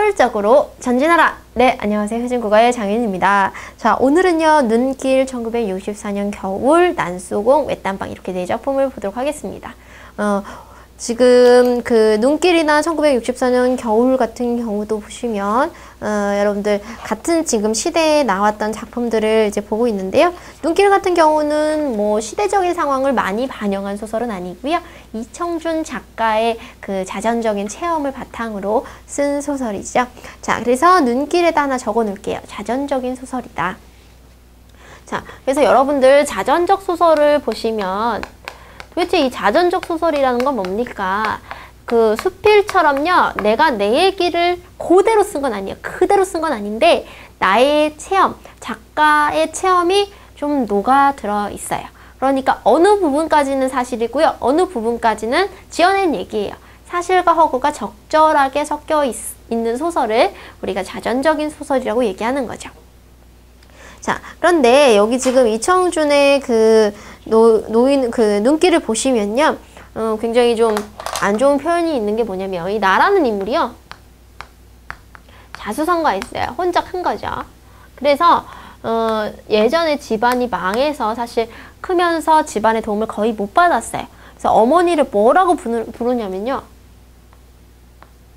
효율적으로 전진하라! 네, 안녕하세요. 효진국어의 장윤입니다. 자, 오늘은요, 눈길 1964년 겨울, 난소공, 외딴방 이렇게 네 작품을 보도록 하겠습니다. 지금 그 눈길이나 1964년 겨울 같은 경우도 보시면 여러분들 같은 지금 시대에 나왔던 작품들을 이제 보고 있는데요. 눈길 같은 경우는 뭐 시대적인 상황을 많이 반영한 소설은 아니고요. 이청준 작가의 그 자전적인 체험을 바탕으로 쓴 소설이죠. 자, 그래서 눈길에다 하나 적어 놓을게요. 자전적인 소설이다. 자, 그래서 여러분들 자전적 소설을 보시면 도대체 이 자전적 소설이라는 건 뭡니까? 그 수필처럼요, 내가 내 얘기를 그대로 쓴 건 아니에요. 그대로 쓴 건 아닌데 나의 체험, 작가의 체험이 좀 녹아들어 있어요. 그러니까 어느 부분까지는 사실이고요, 어느 부분까지는 지어낸 얘기예요. 사실과 허구가 적절하게 섞여 있는 소설을 우리가 자전적인 소설이라고 얘기하는 거죠. 자, 그런데 여기 지금 이청준의 그 노인 그 눈길을 보시면요, 굉장히 좀 안 좋은 표현이 있는 게 뭐냐면, 이 나라는 인물이요, 자수성가가 있어요. 혼자 큰 거죠. 그래서 예전에 집안이 망해서 사실 크면서 집안의 도움을 거의 못 받았어요. 그래서 어머니를 뭐라고 부르냐면요,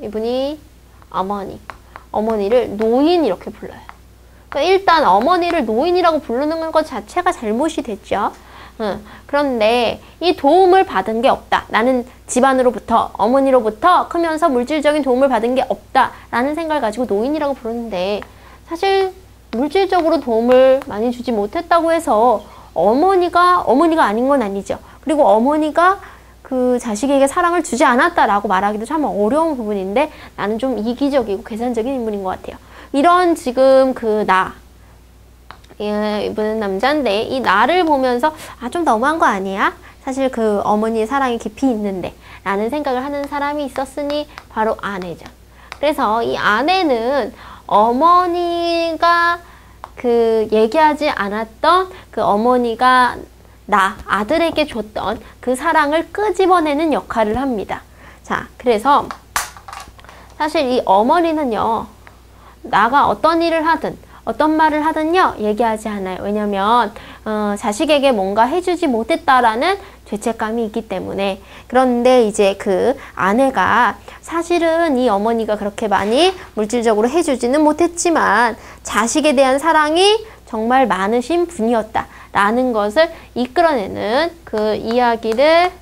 이분이 어머니를 노인 이렇게 불러요. 그러니까 일단 어머니를 노인이라고 부르는 것 자체가 잘못이 됐죠. 그런데 이 도움을 받은 게 없다. 나는 집안으로부터, 어머니로부터 크면서 물질적인 도움을 받은 게 없다 라는 생각을 가지고 노인이라고 부르는데, 사실 물질적으로 도움을 많이 주지 못했다고 해서 어머니가 아닌 건 아니죠. 그리고 어머니가 그 자식에게 사랑을 주지 않았다라고 말하기도 참 어려운 부분인데, 나는 좀 이기적이고 계산적인 인물인 것 같아요. 이런 지금 그 이분은 남자인데 이 나를 보면서 좀 너무한 거 아니야? 사실 그 어머니의 사랑이 깊이 있는데 라는 생각을 하는 사람이 있었으니 바로 아내죠. 그래서 이 아내는 어머니가 그 얘기하지 않았던 그 어머니가 아들에게 줬던 그 사랑을 끄집어내는 역할을 합니다. 자, 그래서 사실 이 어머니는요, 나가 어떤 일을 하든 어떤 말을 하든요, 얘기하지 않아요. 왜냐면 자식에게 뭔가 해주지 못했다라는 죄책감이 있기 때문에. 그런데 이제 그 아내가 사실은 이 어머니가 그렇게 많이 물질적으로 해주지는 못했지만 자식에 대한 사랑이 정말 많으신 분이었다 라는 것을 이끌어내는 그 이야기를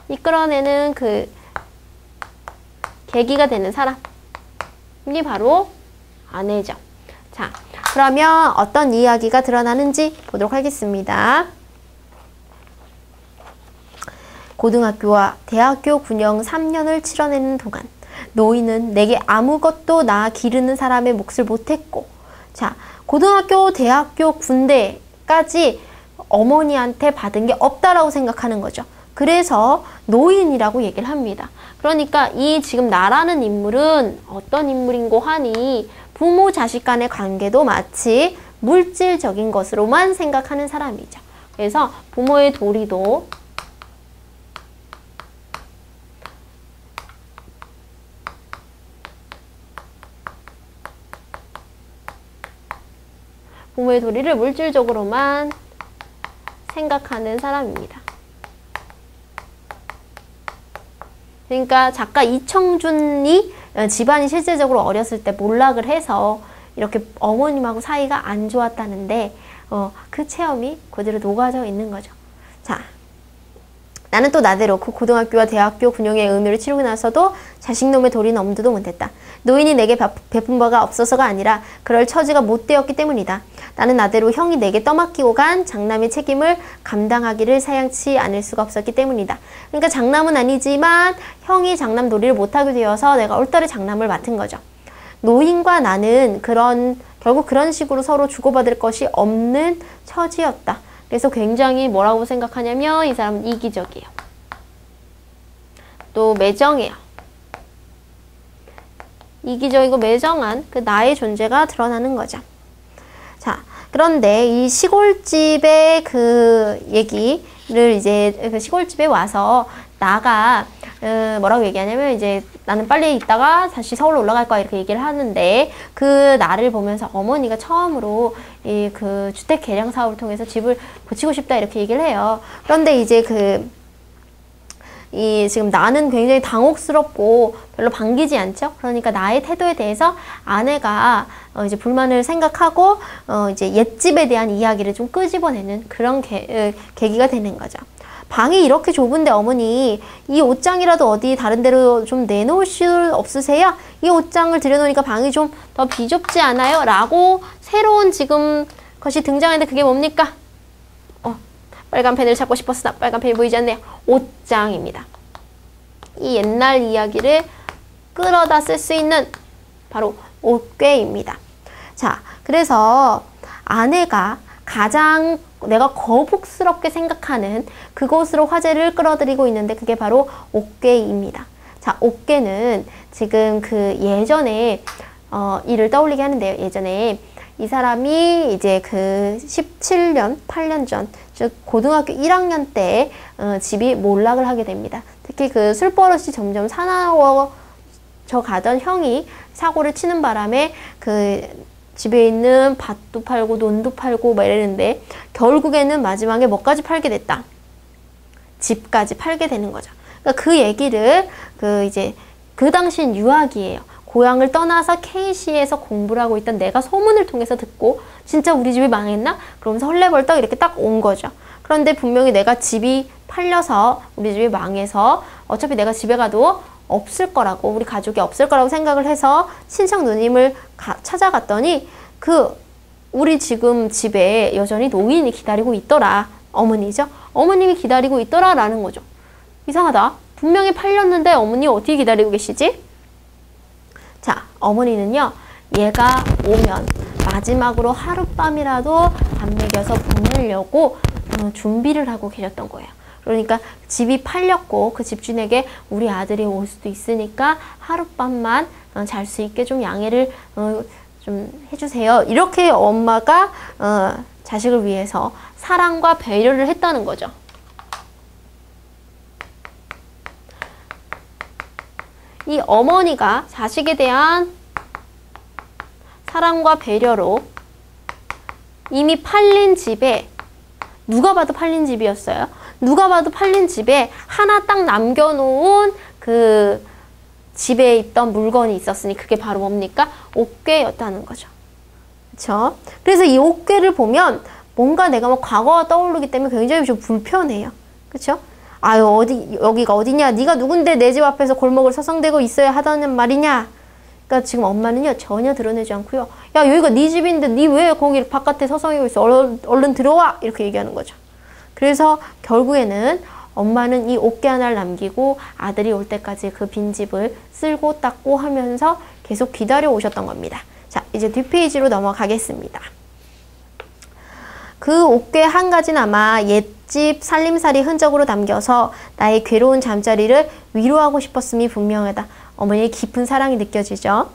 이끌어내는 그 계기가 되는 사람, 이 바로 아내죠. 자, 그러면 어떤 이야기가 드러나는지 보도록 하겠습니다. 고등학교와 대학교 군영 3년을 치러내는 동안 노인은 내게 아무것도 나 기르는 사람의 몫을 못했고, 자, 고등학교, 대학교, 군대까지 어머니한테 받은 게 없다라고 생각하는 거죠. 그래서 노인이라고 얘기를 합니다. 그러니까 이 지금 나라는 인물은 어떤 인물인고 하니 부모 자식 간의 관계도 마치 물질적인 것으로만 생각하는 사람이죠. 그래서 부모의 도리도 부모의 도리를 물질적으로만 생각하는 사람입니다. 그러니까 작가 이청준이 집안이 실제적으로 어렸을 때 몰락을 해서 이렇게 어머님하고 사이가 안 좋았다는데 그 체험이 그대로 녹아져 있는 거죠. 자, 나는 또 나대로 그 고등학교와 대학교 군용의 의무를 치르고 나서도 자식놈의 도리는 엄두도 못했다. 노인이 내게 베푼 바가 없어서가 아니라 그럴 처지가 못 되었기 때문이다. 나는 나대로 형이 내게 떠맡기고 간 장남의 책임을 감당하기를 사양치 않을 수가 없었기 때문이다. 그러니까 장남은 아니지만 형이 장남 놀이를 못하게 되어서 내가 올더리 장남을 맡은 거죠. 노인과 나는 결국 그런 식으로 서로 주고받을 것이 없는 처지였다. 그래서 굉장히 뭐라고 생각하냐면 이 사람은 이기적이에요. 또 매정해요. 이기적이고 매정한 그 나의 존재가 드러나는 거죠. 자, 그런데 이 시골집의 그 얘기를 이제 그 시골집에 와서 나가 뭐라고 얘기하냐면 이제 나는 빨리 있다가 다시 서울로 올라갈 거야 이렇게 얘기를 하는데 그 날을 보면서 어머니가 처음으로 이 그 주택 개량 사업을 통해서 집을 고치고 싶다 이렇게 얘기를 해요. 그런데 이제 지금 나는 굉장히 당혹스럽고 별로 반기지 않죠? 그러니까 나의 태도에 대해서 아내가 이제 불만을 생각하고 이제 옛집에 대한 이야기를 좀 끄집어내는 그런 계기가 되는 거죠. 방이 이렇게 좁은데 어머니 이 옷장이라도 어디 다른 데로 좀 내놓을 수 없으세요? 이 옷장을 들여놓으니까 방이 좀 더 비좁지 않아요? 라고 새로운 지금 것이 등장했는데 그게 뭡니까? 빨간 펜을 찾고 싶었으나 빨간 펜이 보이지 않네요. 옷장입니다. 이 옛날 이야기를 끌어다 쓸 수 있는 바로 옷괴입니다. 자, 그래서 아내가 가장 내가 거북스럽게 생각하는 그곳으로 화제를 끌어들이고 있는데 그게 바로 옷괴입니다. 자, 옷괴는 지금 그 예전에 일을 떠올리게 하는데요. 예전에 이 사람이 이제 그 17년, 8년 전, 즉 고등학교 1학년 때 집이 몰락을 하게 됩니다. 특히 그 술버릇이 점점 사나워져 가던 형이 사고를 치는 바람에 그 집에 있는 밭도 팔고 논도 팔고 막 이랬는데 결국에는 마지막에 뭐까지 팔게 됐다. 집까지 팔게 되는 거죠. 그러니까 그 얘기를 이제 그 당시엔 유학이에요. 고향을 떠나서 KC에서 공부를 하고 있던 내가 소문을 통해서 듣고 진짜 우리 집이 망했나? 그러면서 헐레벌떡 이렇게 딱 온 거죠. 그런데 분명히 내가 집이 팔려서 우리 집이 망해서 어차피 내가 집에 가도 없을 거라고 우리 가족이 없을 거라고 생각을 해서 친척 누님을 찾아갔더니 우리 지금 집에 여전히 노인이 기다리고 있더라. 어머니죠. 어머님이 기다리고 있더라 라는 거죠. 이상하다. 분명히 팔렸는데 어머니 어떻게 기다리고 계시지? 자, 어머니는요, 얘가 오면 마지막으로 하룻밤이라도 밥 먹여서 보내려고 준비를 하고 계셨던 거예요. 그러니까 집이 팔렸고 그 집주인에게 우리 아들이 올 수도 있으니까 하룻밤만 잘 수 있게 좀 양해를 좀 해주세요. 이렇게 엄마가 자식을 위해서 사랑과 배려를 했다는 거죠. 이 어머니가 자식에 대한 사랑과 배려로 이미 팔린 집에 누가 봐도 팔린 집이었어요. 누가 봐도 팔린 집에 하나 딱 남겨놓은 그 집에 있던 물건이 있었으니 그게 바로 뭡니까? 옷괴였다는 거죠. 그렇죠? 그래서 이 옷괴를 보면 뭔가 내가 뭐 과거가 떠오르기 때문에 굉장히 좀 불편해요. 그렇죠? 아유 여기가 어디냐? 네가 누군데 내 집 앞에서 골목을 서성대고 있어야 하다는 말이냐? 그러니까 지금 엄마는요 전혀 드러내지 않고요. 야 여기가 네 집인데 네 왜 거기 바깥에 서성이고 있어? 얼른 들어와! 이렇게 얘기하는 거죠. 그래서 결국에는 엄마는 이 옷개 하나를 남기고 아들이 올 때까지 그 빈집을 쓸고 닦고 하면서 계속 기다려 오셨던 겁니다. 자, 이제 뒷페이지로 넘어가겠습니다. 그 옷개 한 가지나마 옛집 살림살이 흔적으로 남겨서 나의 괴로운 잠자리를 위로하고 싶었음이 분명하다. 어머니의 깊은 사랑이 느껴지죠.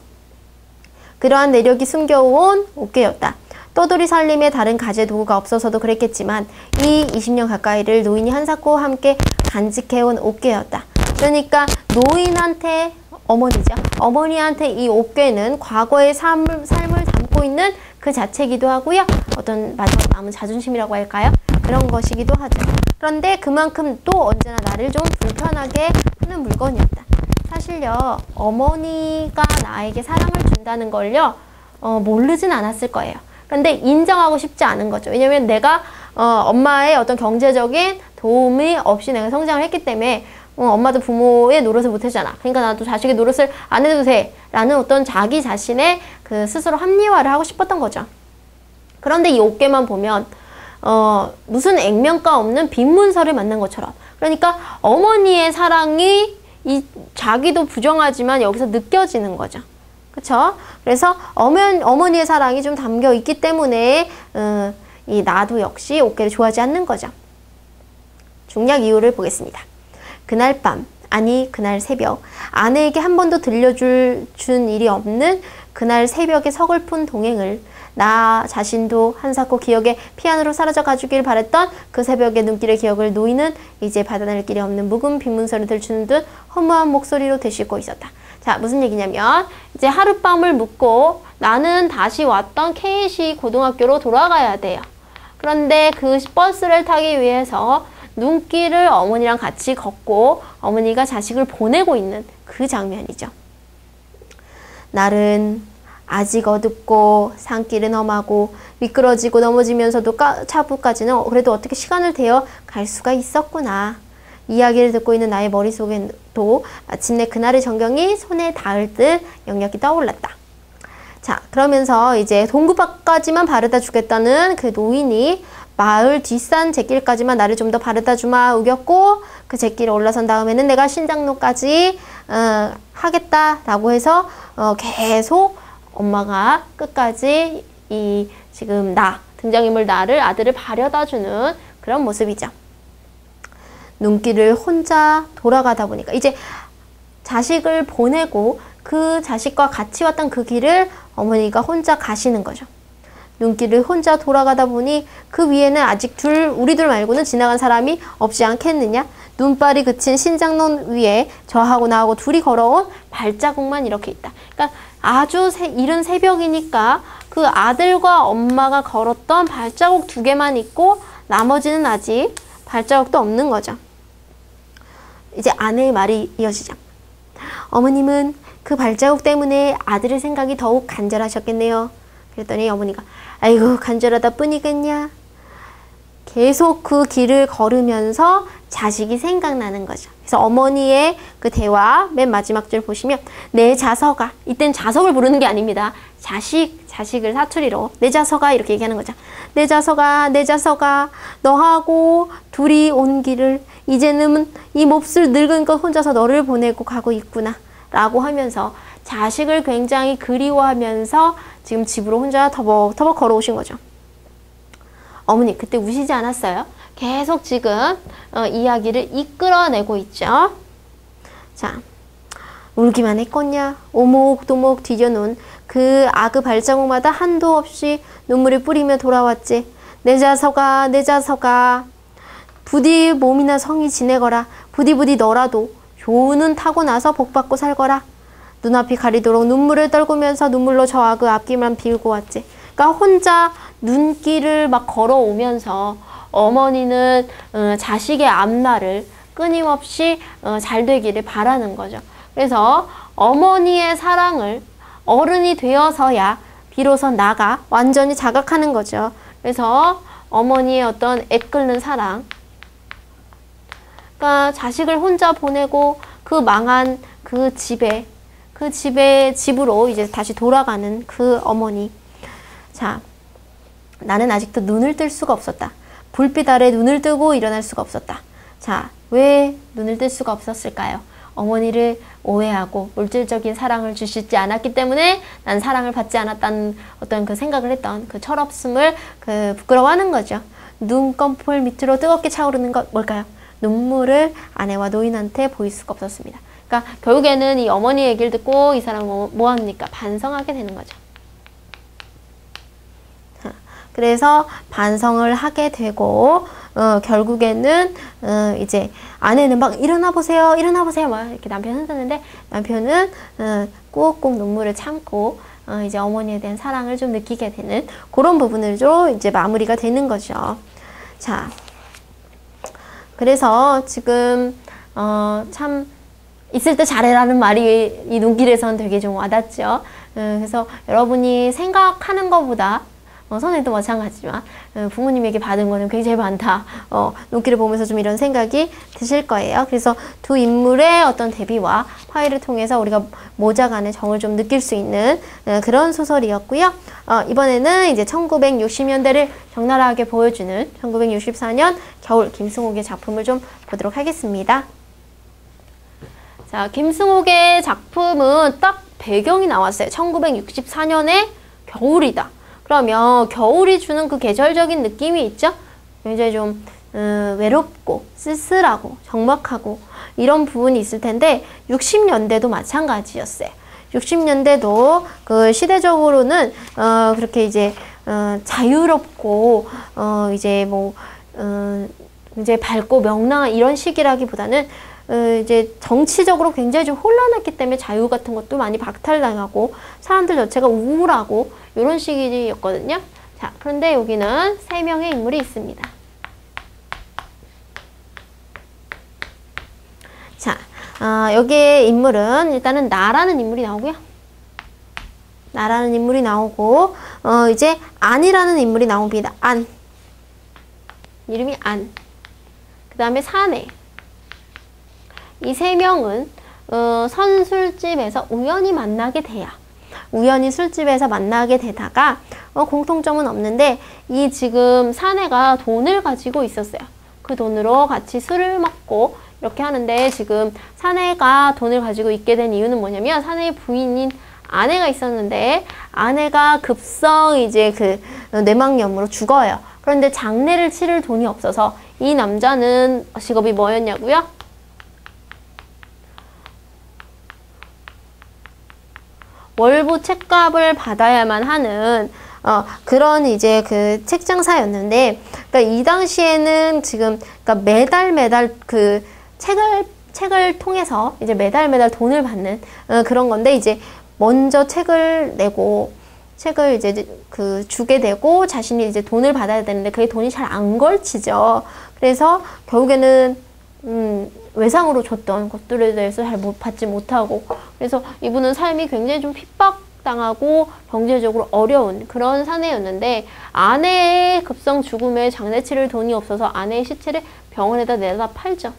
그러한 내력이 숨겨온 옷개였다. 떠돌이 살림에 다른 가재 도구가 없어서도 그랬겠지만 이 20년 가까이를 노인이 한사코 함께 간직해온 옷개였다. 그러니까 노인한테 어머니죠. 어머니한테 이 옷개는 과거의 삶을 담고 있는 그 자체이기도 하고요. 어떤 마지막 남은 자존심이라고 할까요? 그런 것이기도 하죠. 그런데 그만큼 또 언제나 나를 좀 불편하게 하는 물건이었다. 사실요. 어머니가 나에게 사랑을 준다는 걸요. 모르진 않았을 거예요. 그런데 인정하고 싶지 않은 거죠. 왜냐면 내가 엄마의 어떤 경제적인 도움이 없이 내가 성장을 했기 때문에 엄마도 부모의 노릇을 못 해주잖아. 그러니까 나도 자식의 노릇을 안 해도 돼. 라는 어떤 자기 자신의 그 스스로 합리화를 하고 싶었던 거죠. 그런데 이 옷개만 보면 무슨 액면가 없는 빈 문서를 만난 것처럼. 그러니까 어머니의 사랑이 자기도 부정하지만 여기서 느껴지는 거죠. 그쵸? 그래서 어머니의 사랑이 좀 담겨 있기 때문에 이 나도 역시 옷개를 좋아하지 않는 거죠. 중략 이유를 보겠습니다. 그날 밤, 아니 그날 새벽, 아내에게 한 번도 들려준 일이 없는 그날 새벽의 서글픈 동행을 나 자신도 한사코 기억에 피안으로 사라져 가주길 바랬던 그 새벽의 눈길의 기억을 노인은 이제 받아낼 길이 없는 묵은 빈문서를 들추는 듯 허무한 목소리로 되씹고 있었다. 자, 무슨 얘기냐면 이제 하룻밤을 묵고 나는 다시 왔던 KC 고등학교로 돌아가야 돼요. 그런데 그 버스를 타기 위해서 눈길을 어머니랑 같이 걷고 어머니가 자식을 보내고 있는 그 장면이죠. 날은 아직 어둡고 산길은 험하고 미끄러지고 넘어지면서도 차부까지는 그래도 어떻게 시간을 대어 갈 수가 있었구나. 이야기를 듣고 있는 나의 머릿속에도 마침내 그날의 전경이 손에 닿을 듯 역력이 떠올랐다. 자, 그러면서 이제 동구밖까지만 바래다 주겠다는 그 노인이 마을 뒷산 잿길까지만 나를 좀 더 바래다 주마 우겼고 그 잿길에 올라선 다음에는 내가 신장로까지 하겠다라고 해서 계속 엄마가 끝까지 이 지금 등장인물 나를 아들을 바래다 주는 그런 모습이죠. 눈길을 혼자 돌아가다 보니까 이제 자식을 보내고 그 자식과 같이 왔던 그 길을 어머니가 혼자 가시는 거죠. 눈길을 혼자 돌아가다 보니 그 위에는 아직 우리 둘 말고는 지나간 사람이 없지 않겠느냐? 눈발이 그친 신장로 위에 저하고 나하고 둘이 걸어온 발자국만 이렇게 있다. 그러니까 아주 이른 새벽이니까 그 아들과 엄마가 걸었던 발자국 2개만 있고 나머지는 아직 발자국도 없는 거죠. 이제 아내의 말이 이어지죠. 어머님은 그 발자국 때문에 아들의 생각이 더욱 간절하셨겠네요. 그랬더니 어머니가 아이고 간절하다 뿐이겠냐. 계속 그 길을 걸으면서 자식이 생각나는 거죠. 그래서 어머니의 그 대화 맨 마지막 줄 보시면 내 자서가, 이땐 자석을 부르는 게 아닙니다. 자식을 사투리로 내 자서가 이렇게 얘기하는 거죠. 내 자서가 너하고 둘이 온 길을 이제는 이 몹쓸 늙은 것 혼자서 너를 보내고 가고 있구나 라고 하면서 자식을 굉장히 그리워하면서 지금 집으로 혼자 터벅터벅 걸어오신 거죠. 어머니 그때 우시지 않았어요? 계속 지금 이야기를 이끌어내고 있죠. 자, 울기만 했겠냐? 오목도목 뒤져놓은 그 아그 발자국마다 한도 없이 눈물이 뿌리며 돌아왔지. 내 자서가 부디 몸이나 성이 지내거라. 부디 너라도 좋은 타고 나서 복받고 살거라. 눈앞이 가리도록 눈물을 떨구면서 눈물로 저 아그 앞길만 빌고 왔지. 그러니까 혼자 눈길을 막 걸어오면서 어머니는 자식의 앞날을 끊임없이 잘 되기를 바라는 거죠. 그래서 어머니의 사랑을 어른이 되어서야 비로소 나가 완전히 자각하는 거죠. 그래서 어머니의 어떤 애끓는 사랑, 그러니까 자식을 혼자 보내고 그 망한 그 집으로 이제 다시 돌아가는 그 어머니. 자, 나는 아직도 눈을 뜰 수가 없었다. 불빛 아래 눈을 뜨고 일어날 수가 없었다. 자, 왜 눈을 뜰 수가 없었을까요? 어머니를 오해하고 물질적인 사랑을 주시지 않았기 때문에 난 사랑을 받지 않았다는 어떤 그 생각을 했던 그 철없음을 부끄러워하는 거죠. 눈꺼풀 밑으로 뜨겁게 차오르는 것 뭘까요? 눈물을 아내와 노인한테 보일 수가 없었습니다. 그러니까 결국에는 이 어머니 얘기를 듣고 이 사람은 뭐 합니까? 반성하게 되는 거죠. 그래서 반성을 하게 되고 결국에는 이제 아내는 막 일어나 보세요 막 이렇게 남편 흔드는데 남편은 꾹꾹 눈물을 참고 이제 어머니에 대한 사랑을 좀 느끼게 되는 그런 부분으로 이제 마무리가 되는 거죠. 자, 그래서 지금 참 있을 때 잘해라는 말이 이 눈길에선 되게 좀 와닿죠. 그래서 여러분이 생각하는 것보다 선생님도 마찬가지지만 부모님에게 받은 거는 굉장히 많다. 눈길을 보면서 좀 이런 생각이 드실 거예요. 그래서 두 인물의 어떤 대비와 화해를 통해서 우리가 모자 간의 정을 좀 느낄 수 있는 그런 소설이었고요. 이번에는 이제 1960년대를 적나라하게 보여주는 1964년 겨울 김승옥의 작품을 좀 보도록 하겠습니다. 자, 김승옥의 작품은 딱 배경이 나왔어요. 1964년의 겨울이다. 그러면 겨울이 주는 그 계절적인 느낌이 있죠? 굉장히 좀 외롭고 쓸쓸하고 적막하고 이런 부분이 있을 텐데 60년대도 마찬가지였어요. 60년대도 그 시대적으로는 그렇게 이제 자유롭고 이제 뭐 이제 밝고 명랑한 이런 시기라기보다는 이제 정치적으로 굉장히 좀 혼란했기 때문에 자유 같은 것도 많이 박탈당하고 사람들 자체가 우울하고 이런 시기였거든요. 자, 그런데 여기는 3명의 인물이 있습니다. 자, 여기에 인물은 일단은 나라는 인물이 나오고요. 나라는 인물이 나오고 이제 안이라는 인물이 나옵니다. 안. 이름이 안. 그 다음에 사내. 이 3명은 선술집에서 우연히 만나게 돼요. 우연히 술집에서 만나게 되다가 공통점은 없는데 이 지금 사내가 돈을 가지고 있었어요. 그 돈으로 같이 술을 먹고 이렇게 하는데 지금 사내가 돈을 가지고 있게 된 이유는 뭐냐면 사내의 부인인 아내가 있었는데 아내가 급성 이제 그 뇌막염으로 죽어요. 그런데 장례를 치를 돈이 없어서 이 남자는 직업이 뭐였냐고요? 월부 책값을 받아야만 하는 그런 이제 그 책장사였는데, 그러니까 이 당시에는 지금 그러니까 매달 그 책을 통해서 이제 매달 돈을 받는 그런 건데, 이제 먼저 책을 내고 책을 이제 그 주게 되고 자신이 이제 돈을 받아야 되는데 그게 돈이 잘 안 걸치죠. 그래서 결국에는 외상으로 줬던 것들에 대해서 잘 받지 못하고, 그래서 이분은 삶이 굉장히 좀 핍박당하고 경제적으로 어려운 그런 사내였는데, 아내의 급성 죽음에 장례 치를 돈이 없어서 아내의 시체를 병원에다 내다 팔죠.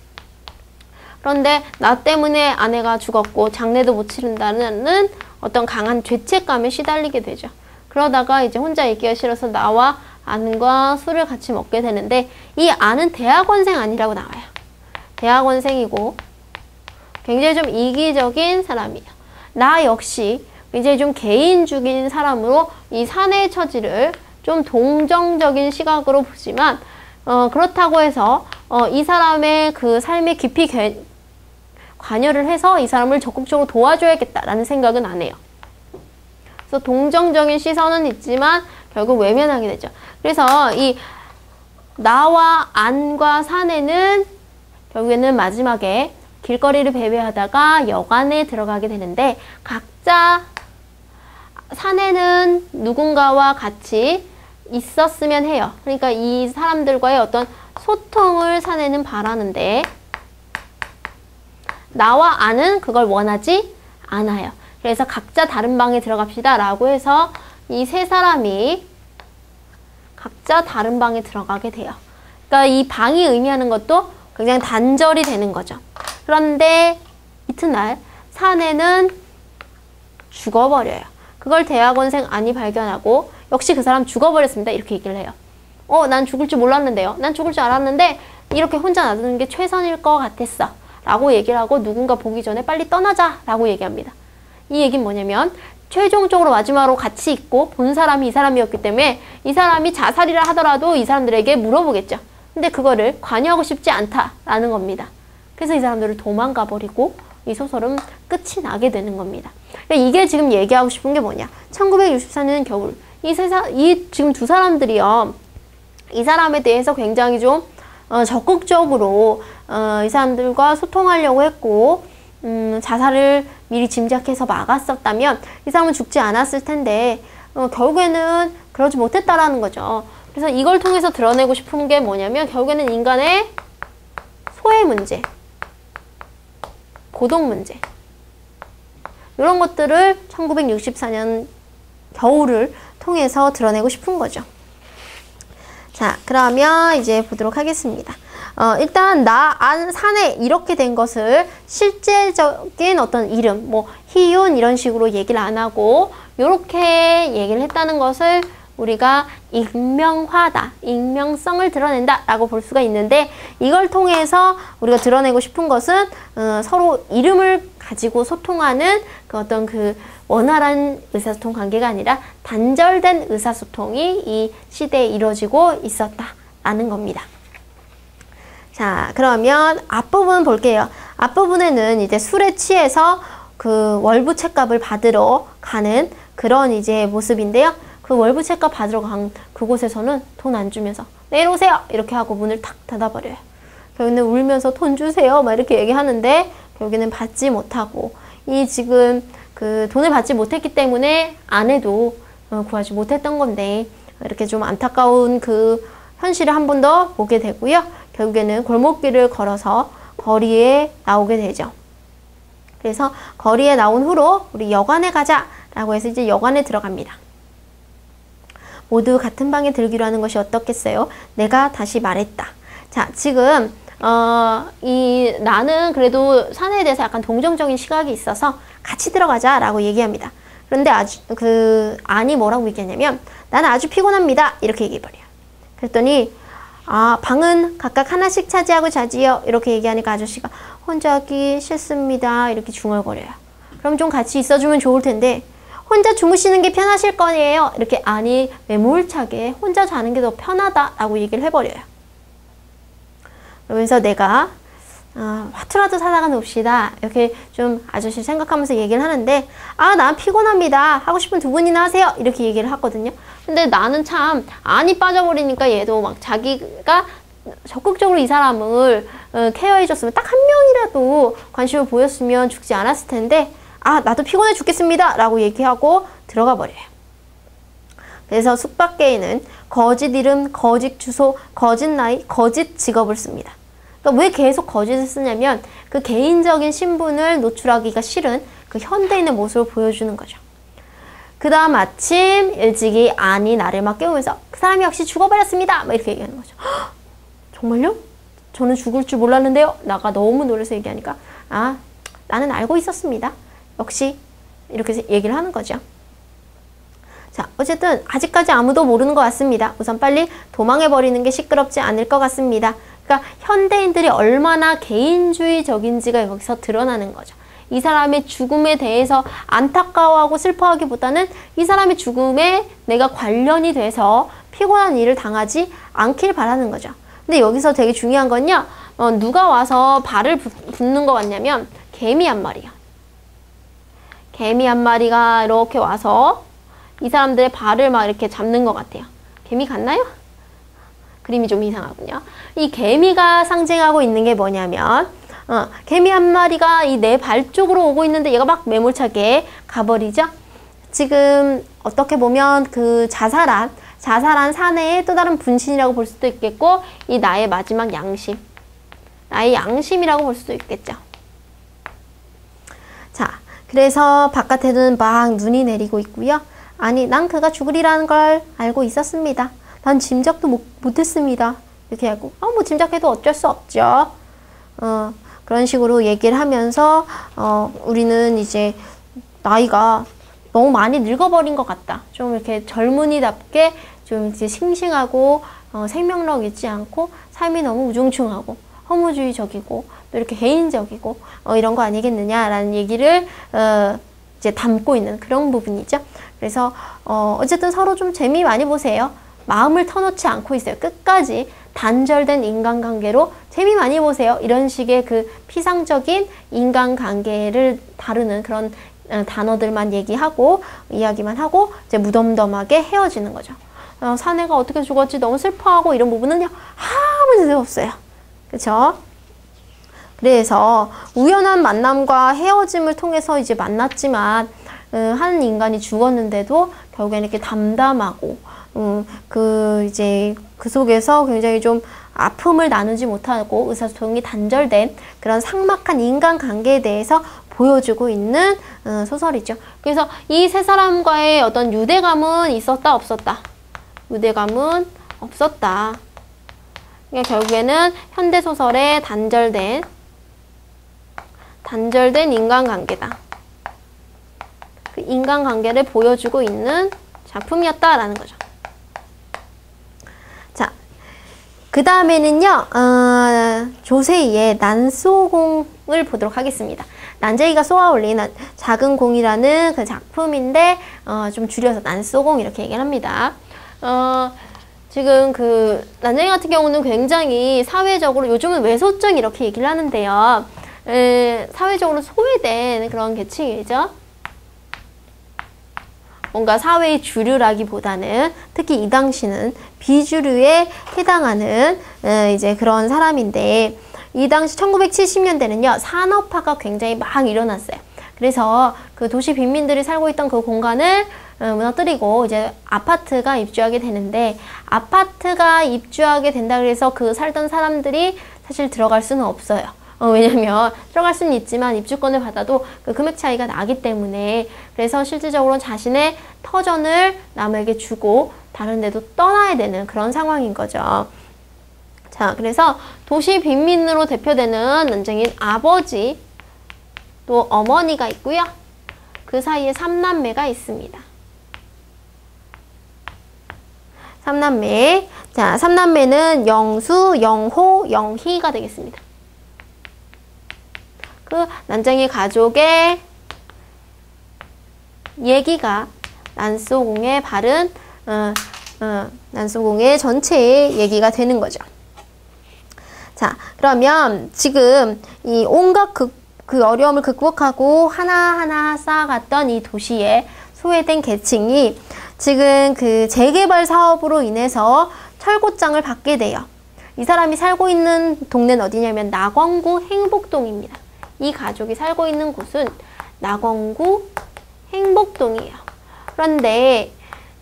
그런데 나 때문에 아내가 죽었고 장례도 못 치른다는 어떤 강한 죄책감에 시달리게 되죠. 그러다가 이제 혼자 있기가 싫어서 나와 안과 술을 같이 먹게 되는데, 이 안은 대학원생 아니라고 나와요. 대학원생이고 굉장히 좀 이기적인 사람이에요. 나 역시 굉장히 좀 개인주의인 사람으로 이 사내의 처지를 좀 동정적인 시각으로 보지만 그렇다고 해서 이 사람의 그 삶에 깊이 관여를 해서 이 사람을 적극적으로 도와줘야겠다라는 생각은 안 해요. 그래서 동정적인 시선은 있지만 결국 외면하게 되죠. 그래서 이 나와 안과 사내는 결국에는 마지막에 길거리를 배회하다가 여관에 들어가게 되는데, 각자 사내는 누군가와 같이 있었으면 해요. 그러니까 이 사람들과의 어떤 소통을 사내는 바라는데, 나와 안은 그걸 원하지 않아요. 그래서 각자 다른 방에 들어갑시다 라고 해서 이 3사람이 각자 다른 방에 들어가게 돼요. 그러니까 이 방이 의미하는 것도 굉장히 단절이 되는 거죠. 그런데 이튿날 사내는 죽어버려요. 그걸 대학원생 안이 발견하고, 역시 그 사람 죽어버렸습니다. 이렇게 얘기를 해요. 난 죽을 줄 몰랐는데요. 난 죽을 줄 알았는데 이렇게 혼자 놔두는 게 최선일 것 같았어. 라고 얘기를 하고, 누군가 보기 전에 빨리 떠나자 라고 얘기합니다. 이 얘기는 뭐냐면 최종적으로 마지막으로 같이 있고 본 사람이 이 사람이었기 때문에 이 사람이 자살이라 하더라도 이 사람들에게 물어보겠죠. 근데 그거를 관여하고 싶지 않다라는 겁니다. 그래서 이 사람들을 도망가 버리고 이 소설은 끝이 나게 되는 겁니다. 그러니까 이게 지금 얘기하고 싶은 게 뭐냐. 1964년 겨울. 이 지금 2사람들이요. 이 사람에 대해서 굉장히 좀 적극적으로 이 사람들과 소통하려고 했고, 자살을 미리 짐작해서 막았었다면 이 사람은 죽지 않았을 텐데 결국에는 그러지 못했다라는 거죠. 그래서 이걸 통해서 드러내고 싶은 게 뭐냐면, 결국에는 인간의 소외 문제, 고독 문제, 이런 것들을 1964년 겨울을 통해서 드러내고 싶은 거죠. 자, 그러면 이제 보도록 하겠습니다. 일단 나, 안, 사내 이렇게 된 것을 실제적인 어떤 이름, 뭐 희윤 이런 식으로 얘기를 안 하고 이렇게 얘기를 했다는 것을 우리가 익명화다, 익명성을 드러낸다 라고 볼 수가 있는데, 이걸 통해서 우리가 드러내고 싶은 것은 서로 이름을 가지고 소통하는 그 어떤 그 원활한 의사소통 관계가 아니라 단절된 의사소통이 이 시대에 이루어지고 있었다라는 겁니다. 자, 그러면 앞부분 볼게요. 앞부분에는 이제 술에 취해서 그 월부 책값을 받으러 가는 그런 이제 모습인데요. 그 월부 책값 받으러 간 그곳에서는 돈 안 주면서 내일 오세요! 이렇게 하고 문을 탁 닫아버려요. 결국에는 울면서 돈 주세요! 막 이렇게 얘기하는데 결국에는 받지 못하고 이 지금 그 돈을 받지 못했기 때문에 아내도 구하지 못했던 건데 이렇게 좀 안타까운 그 현실을 한 번 더 보게 되고요. 결국에는 골목길을 걸어서 거리에 나오게 되죠. 그래서 거리에 나온 후로 우리 여관에 가자 라고 해서 이제 여관에 들어갑니다. 모두 같은 방에 들기로 하는 것이 어떻겠어요? 내가 다시 말했다. 자, 지금 나는 그래도 사내에 대해서 약간 동정적인 시각이 있어서 같이 들어가자 라고 얘기합니다. 그런데 안이 뭐라고 얘기하냐면 나는 아주 피곤합니다 이렇게 얘기해버려요. 그랬더니 방은 각각 하나씩 차지하고 자지요 이렇게 얘기하니까 아저씨가 혼자 하기 싫습니다 이렇게 중얼거려요. 그럼 좀 같이 있어주면 좋을 텐데 혼자 주무시는 게 편하실 거예요 이렇게 안이 매몰차게 혼자 자는 게 더 편하다라고 얘기를 해버려요. 그러면서 내가 화투라도 사다가 놉시다 이렇게 좀 아저씨 생각하면서 얘기를 하는데 난 피곤합니다 하고 싶은 두 분이나 하세요 이렇게 얘기를 하거든요. 근데 나는 참 안이 빠져버리니까 얘도 막 자기가 적극적으로 이 사람을 케어해줬으면 딱 한 명이라도 관심을 보였으면 죽지 않았을 텐데 나도 피곤해 죽겠습니다 라고 얘기하고 들어가 버려요. 그래서 숙박계에는 거짓 이름, 거짓 주소, 거짓 나이, 거짓 직업을 씁니다. 그러니까 왜 계속 거짓을 쓰냐면 그 개인적인 신분을 노출하기가 싫은 그 현대인의 모습을 보여주는 거죠. 그 다음 아침 일찍이 안이 나를 막 깨우면서 그 사람이 역시 죽어버렸습니다 막 이렇게 얘기하는 거죠. 헉, 정말요? 저는 죽을 줄 몰랐는데요. 나가 너무 놀라서 얘기하니까 나는 알고 있었습니다. 역시 이렇게 얘기를 하는 거죠. 자, 어쨌든 아직까지 아무도 모르는 것 같습니다. 우선 빨리 도망해버리는 게 시끄럽지 않을 것 같습니다. 그러니까 현대인들이 얼마나 개인주의적인지가 여기서 드러나는 거죠. 이 사람의 죽음에 대해서 안타까워하고 슬퍼하기보다는 이 사람의 죽음에 내가 관련이 돼서 피곤한 일을 당하지 않길 바라는 거죠. 근데 여기서 되게 중요한 건요. 누가 와서 발을 붓는 것 같냐면 개미 한 마리요. 개미 한 마리가 이렇게 와서 이 사람들의 발을 막 이렇게 잡는 것 같아요. 개미 같나요? 그림이 좀 이상하군요. 이 개미가 상징하고 있는 게 뭐냐면 개미 한 마리가 이 내 발 쪽으로 오고 있는데 얘가 막 매몰차게 가버리죠. 지금 어떻게 보면 그 자살한 사내의 또 다른 분신이라고 볼 수도 있겠고 이 나의 마지막 양심, 나의 양심이라고 볼 수도 있겠죠. 자, 그래서 바깥에는 막 눈이 내리고 있고요. 난 그가 죽으리라는 걸 알고 있었습니다. 난 짐작도 못했습니다. 이렇게 하고 뭐 짐작해도 어쩔 수 없죠. 그런 식으로 얘기를 하면서 우리는 이제 나이가 너무 많이 늙어버린 것 같다. 좀 이렇게 젊은이답게 좀 이제 싱싱하고 생명력 있지 않고 삶이 너무 우중충하고 허무주의적이고 또 이렇게 개인적이고 이런 거 아니겠느냐라는 얘기를 이제 담고 있는 그런 부분이죠. 그래서 어쨌든 서로 좀 재미 많이 보세요. 마음을 터놓지 않고 있어요. 끝까지 단절된 인간관계로 재미 많이 보세요. 이런 식의 그 피상적인 인간관계를 다루는 그런 단어들만 얘기하고 이야기만 하고 이제 무덤덤하게 헤어지는 거죠. 사내가 어떻게 죽었지 너무 슬퍼하고 이런 부분은요 아무 데도 없어요. 그렇죠? 그래서 우연한 만남과 헤어짐을 통해서 이제 만났지만 한 인간이 죽었는데도 결국에는 이렇게 담담하고 이제 그 속에서 굉장히 좀 아픔을 나누지 못하고 의사소통이 단절된 그런 삭막한 인간관계에 대해서 보여주고 있는 소설이죠. 그래서 이 세 사람과의 어떤 유대감은 있었다 없었다? 유대감은 없었다. 그러니까 결국에는 현대소설의 단절된 인간관계다. 그 인간관계를 보여주고 있는 작품이었다라는 거죠. 자, 그 다음에는요, 조세희의 난쏘공을 보도록 하겠습니다. 난제이가 쏘아올린 작은 공이라는 그 작품인데, 좀 줄여서 난쏘공 이렇게 얘기를 합니다. 지금 난제이 같은 경우는 굉장히 사회적으로 요즘은 외소증 이렇게 얘기를 하는데요. 사회적으로 소외된 그런 계층이죠. 뭔가 사회의 주류라기보다는 특히 이 당시는 비주류에 해당하는 이제 그런 사람인데, 이 당시 1970년대는요 산업화가 굉장히 막 일어났어요. 그래서 그 도시 빈민들이 살고 있던 그 공간을 무너뜨리고 이제 아파트가 입주하게 되는데, 아파트가 입주하게 된다 그래서 그 살던 사람들이 사실 들어갈 수는 없어요. 왜냐면 들어갈 수는 있지만 입주권을 받아도 그 금액 차이가 나기 때문에, 그래서 실질적으로 자신의 터전을 남에게 주고 다른 데도 떠나야 되는 그런 상황인 거죠. 자, 그래서 도시 빈민으로 대표되는 난쟁이인 아버지 또 어머니가 있고요. 그 사이에 3남매가 있습니다. 3남매. 자, 3남매는 영수, 영호, 영희가 되겠습니다. 그 난쟁이 가족의 얘기가 난소공의 바른 난소공의 전체의 얘기가 되는 거죠. 자, 그러면 지금 이 온갖 그 어려움을 극복하고 하나하나 쌓아갔던 이 도시의 소외된 계층이 지금 그 재개발 사업으로 인해서 철고장을 받게 돼요. 이 사람이 살고 있는 동네는 어디냐면 낙원구 행복동입니다. 이 가족이 살고 있는 곳은 낙원구 행복동이에요. 그런데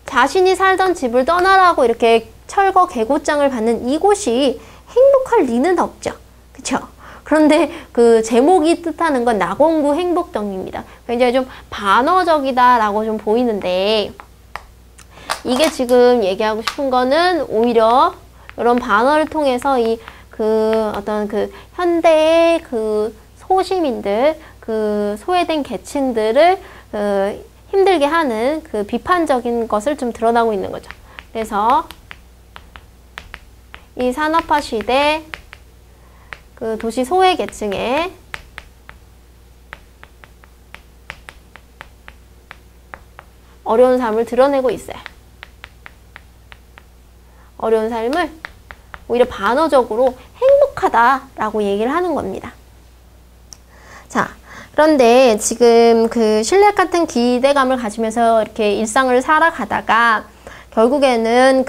자신이 살던 집을 떠나라고 이렇게 철거 개고장을 받는 이곳이 행복할 리는 없죠. 그쵸? 그런데 그 제목이 뜻하는 건 낙원구 행복동입니다. 굉장히 좀 반어적이다라고 좀 보이는데, 이게 지금 얘기하고 싶은 거는 오히려 이런 반어를 통해서 이 그 어떤 그 현대의 그 소시민들, 그 소외된 계층들을 힘들게 하는 그 비판적인 것을 좀 드러나고 있는 거죠. 그래서 이 산업화 시대 그 도시 소외 계층의 어려운 삶을 드러내고 있어요. 어려운 삶을 오히려 반어적으로 행복하다라고 얘기를 하는 겁니다. 자, 그런데 지금 그 신뢰 같은 기대감을 가지면서 이렇게 일상을 살아가다가 결국에는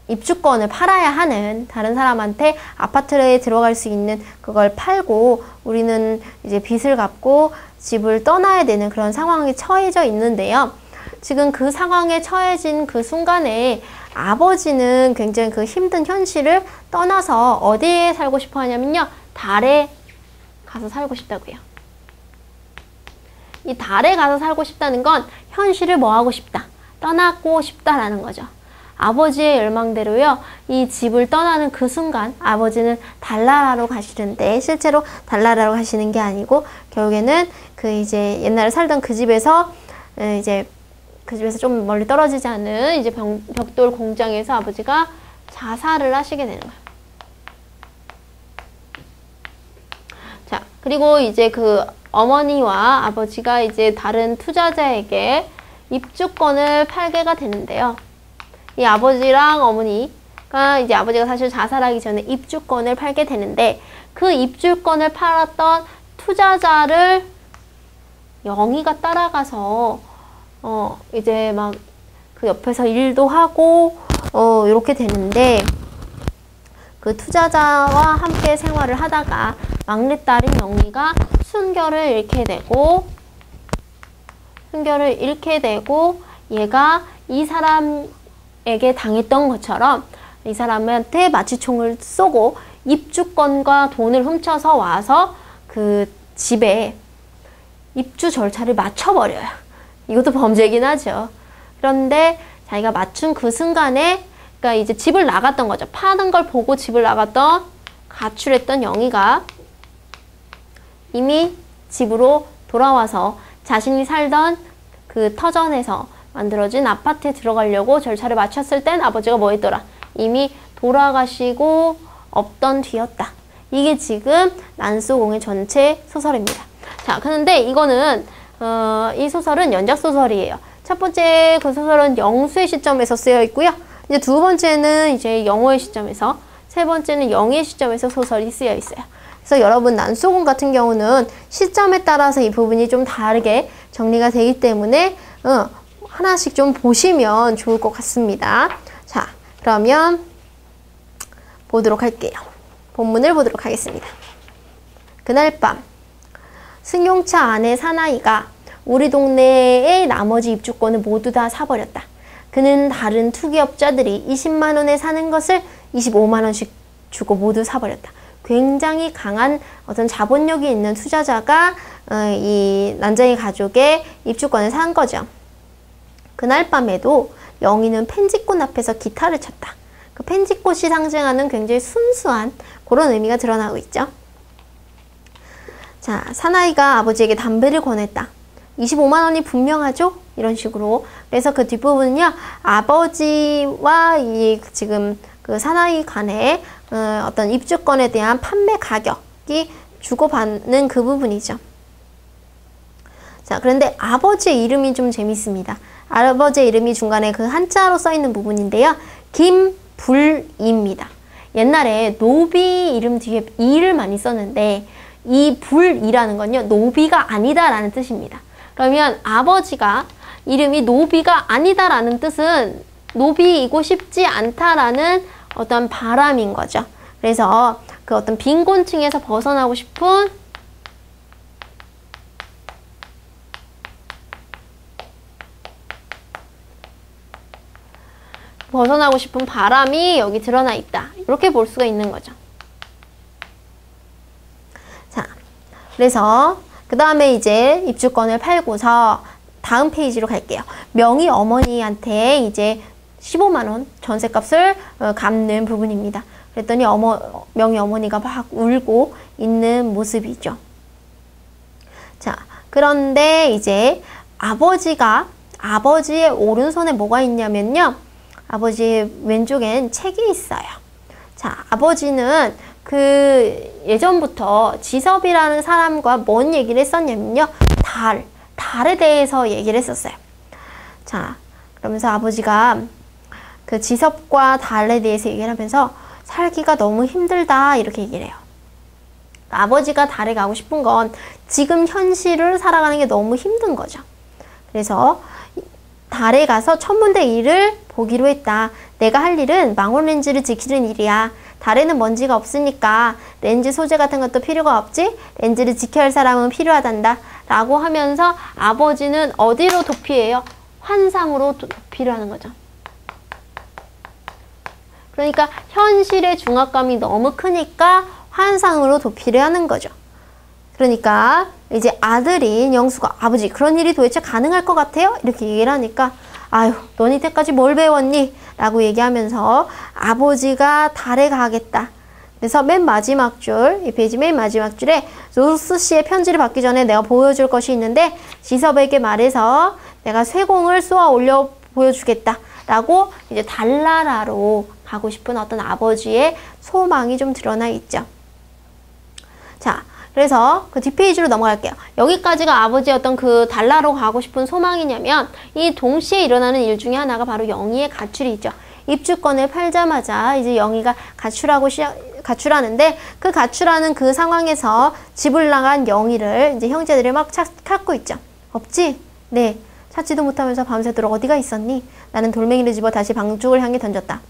입주권을 팔아야 하는, 다른 사람한테 아파트에 들어갈 수 있는 그걸 팔고 우리는 이제 빚을 갚고 집을 떠나야 되는 그런 상황에 처해져 있는데요. 지금 그 상황에 처해진 그 순간에 아버지는 굉장히 그 힘든 현실을 떠나서 어디에 살고 싶어 하냐면요, 달에 가서 살고 싶다고요. 이 달에 가서 살고 싶다는 건 현실을 뭐 하고 싶다, 떠나고 싶다라는 거죠. 아버지의 열망대로요, 이 집을 떠나는 그 순간 아버지는 달나라로 가시는데, 실제로 달나라로 가시는 게 아니고 결국에는 그 이제 옛날에 살던 그 집에서 이제 그 집에서 좀 멀리 떨어지지 않은 이제 벽돌 공장에서 아버지가 자살을 하시게 되는 거예요. 자, 그리고 이제 그 어머니와 아버지가 이제 다른 투자자에게 입주권을 팔게가 되는데요. 이 아버지랑 어머니가 이제 아버지가 사실 자살하기 전에 입주권을 팔게 되는데, 그 입주권을 팔았던 투자자를 영희가 따라가서 이제 막 그 옆에서 일도 하고 이렇게 되는데, 그 투자자와 함께 생활을 하다가 막내딸인 영희가 순결을 잃게 되고 얘가 이 사람에게 당했던 것처럼 이 사람한테 마취총을 쏘고 입주권과 돈을 훔쳐서 와서 그 집에 입주 절차를 맞춰버려요. 이것도 범죄긴 하죠. 그런데 자기가 맞춘 그 순간에, 그러니까 이제 집을 나갔던 거죠. 파는 걸 보고 집을 나갔던, 가출했던 영희가 이미 집으로 돌아와서 자신이 살던 그 터전에서 만들어진 아파트에 들어가려고 절차를 마쳤을 땐 아버지가 뭐 했더라? 이미 돌아가시고 없던 뒤였다. 이게 지금 난소공의 전체 소설입니다. 자, 그런데 이거는 이 소설은 연작 소설이에요. 첫 번째 그 소설은 영수의 시점에서 쓰여 있고요. 이제 두 번째는 이제 영호의 시점에서 세 번째는 영의 시점에서 소설이 쓰여 있어요. 그래서 여러분 난소공 같은 경우는 시점에 따라서 이 부분이 좀 다르게 정리가 되기 때문에 하나씩 좀 보시면 좋을 것 같습니다. 자, 그러면 보도록 할게요. 본문을 보도록 하겠습니다. 그날 밤 승용차 안에 사나이가 우리 동네의 나머지 입주권을 모두 다 사버렸다. 그는 다른 투기업자들이 20만 원에 사는 것을 25만 원씩 주고 모두 사버렸다. 굉장히 강한 어떤 자본력이 있는 투자자가 이 난쟁이 가족의 입주권을 산 거죠. 그날 밤에도 영희는 펜지꽃 앞에서 기타를 쳤다. 그 펜지꽃이 상징하는 굉장히 순수한 그런 의미가 드러나고 있죠. 자, 사나이가 아버지에게 담배를 권했다. 25만 원이 분명하죠? 이런 식으로. 그래서 그 뒷부분은요, 아버지와 이 지금 그 사나이 간의 어떤 입주권에 대한 판매 가격이 주고받는 그 부분이죠. 자, 그런데 아버지의 이름이 좀 재밌습니다. 아버지의 이름이 중간에 그 한자로 써 있는 부분인데요. 김불입니다. 옛날에 노비 이름 뒤에 이를 많이 썼는데 이 불이라는 건요, 노비가 아니다라는 뜻입니다. 그러면 아버지가 이름이 노비가 아니다라는 뜻은 노비이고 싶지 않다라는 어떤 바람인 거죠. 그래서 그 어떤 빈곤층에서 벗어나고 싶은 바람이 여기 드러나 있다. 이렇게 볼 수가 있는 거죠. 자, 그래서 그 다음에 이제 입주권을 팔고서 다음 페이지로 갈게요. 명희 어머니한테 이제 15만 원 전셋값을 갚는 부분입니다. 그랬더니 명희 어머니가 막 울고 있는 모습이죠. 자, 그런데 이제 아버지의 오른손에 뭐가 있냐면요. 아버지의 왼쪽엔 책이 있어요. 자, 아버지는 그 예전부터 지섭이라는 사람과 뭔 얘기를 했었냐면요. 달에 대해서 얘기를 했었어요. 자, 그러면서 아버지가 그 지섭과 달에 대해서 얘기를 하면서 살기가 너무 힘들다 이렇게 얘기를 해요. 아버지가 달에 가고 싶은 건 지금 현실을 살아가는 게 너무 힘든 거죠. 그래서 달에 가서 천문대 일을 보기로 했다. 내가 할 일은 망원 렌즈를 지키는 일이야. 달에는 먼지가 없으니까 렌즈 소재 같은 것도 필요가 없지? 렌즈를 지켜야 할 사람은 필요하단다. 라고 하면서 아버지는 어디로 도피해요? 환상으로 도피를 하는 거죠. 그러니까 현실의 중압감이 너무 크니까 환상으로 도피를 하는 거죠. 그러니까 이제 아들인 영수가 아버지 그런 일이 도대체 가능할 것 같아요? 이렇게 얘기를 하니까 아유 넌 이때까지 뭘 배웠니? 라고 얘기하면서 아버지가 달에 가겠다. 그래서 맨 마지막 줄, 이 페이지 맨 마지막 줄에 로스 씨의 편지를 받기 전에 내가 보여줄 것이 있는데 지섭에게 말해서 내가 쇠공을 쏘아 올려 보여주겠다. 라고 이제 달나라로 가고 싶은 어떤 아버지의 소망이 좀 드러나 있죠. 자, 그래서 그 뒷페이지로 넘어갈게요. 여기까지가 아버지의 어떤 그 달나라로 가고 싶은 소망이냐면 이 동시에 일어나는 일 중에 하나가 바로 영희의 가출이 있죠. 입주권을 팔자마자 이제 영희가 가출하는데 그 가출하는 그 상황에서 집을 나간 영희를 이제 형제들이 막 찾고 있죠. 없지? 네. 찾지도 못하면서 밤새도록 어디가 있었니? 나는 돌멩이를 집어 다시 방쪽을 향해 던졌다.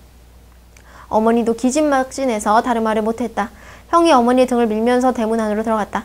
어머니도 기진막진해서 다른 말을 못했다. 형이 어머니의 등을 밀면서 대문 안으로 들어갔다.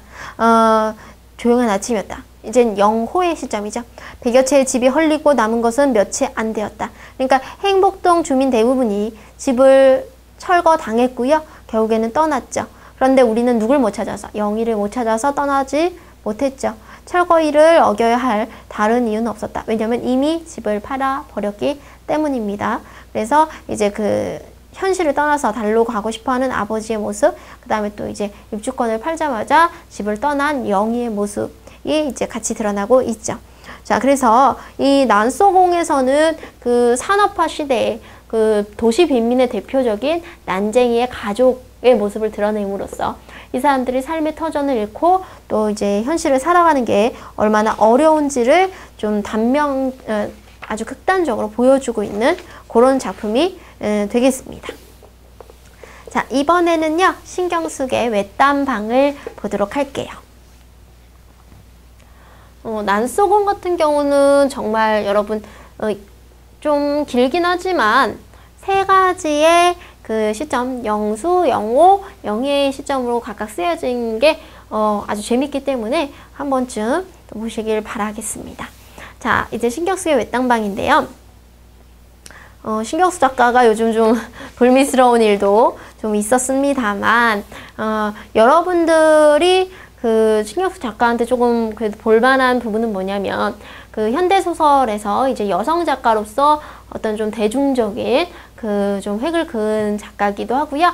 조용한 아침이었다. 이젠 영호의 시점이죠. 100여 채의 집이 헐리고 남은 것은 몇 채 안 되었다. 그러니까 행복동 주민 대부분이 집을 철거당했고요. 결국에는 떠났죠. 그런데 우리는 누굴 못 찾아서, 영희를 못 찾아서 떠나지 못했죠. 철거일을 어겨야 할 다른 이유는 없었다. 왜냐면 이미 집을 팔아버렸기 때문입니다. 그래서 이제 그 현실을 떠나서 달로 가고 싶어하는 아버지의 모습, 그 다음에 또 이제 입주권을 팔자마자 집을 떠난 영희의 모습이 이제 같이 드러나고 있죠. 자, 그래서 이 난소공에서는 그 산업화 시대에 그 도시 빈민의 대표적인 난쟁이의 가족의 모습을 드러냄으로써 이 사람들이 삶의 터전을 잃고 또 이제 현실을 살아가는 게 얼마나 어려운지를 좀 아주 극단적으로 보여주고 있는 그런 작품이 되겠습니다. 자, 이번에는요, 신경숙의 외딴방을 보도록 할게요. 난소곤 같은 경우는 정말 여러분, 좀 길긴 하지만 세 가지의 그 시점, 영수, 영호, 영희의 시점으로 각각 쓰여진 게 아주 재밌기 때문에 한 번쯤 보시길 바라겠습니다. 자, 이제 신경숙의 외딴방인데요. 신경숙 작가가 요즘 좀 불미스러운 일도 좀 있었습니다만, 여러분들이 그 신경숙 작가한테 조금 그래도 볼만한 부분은 뭐냐면, 그 현대소설에서 이제 여성 작가로서 어떤 좀 대중적인 그 좀 획을 그은 작가기도 하고요.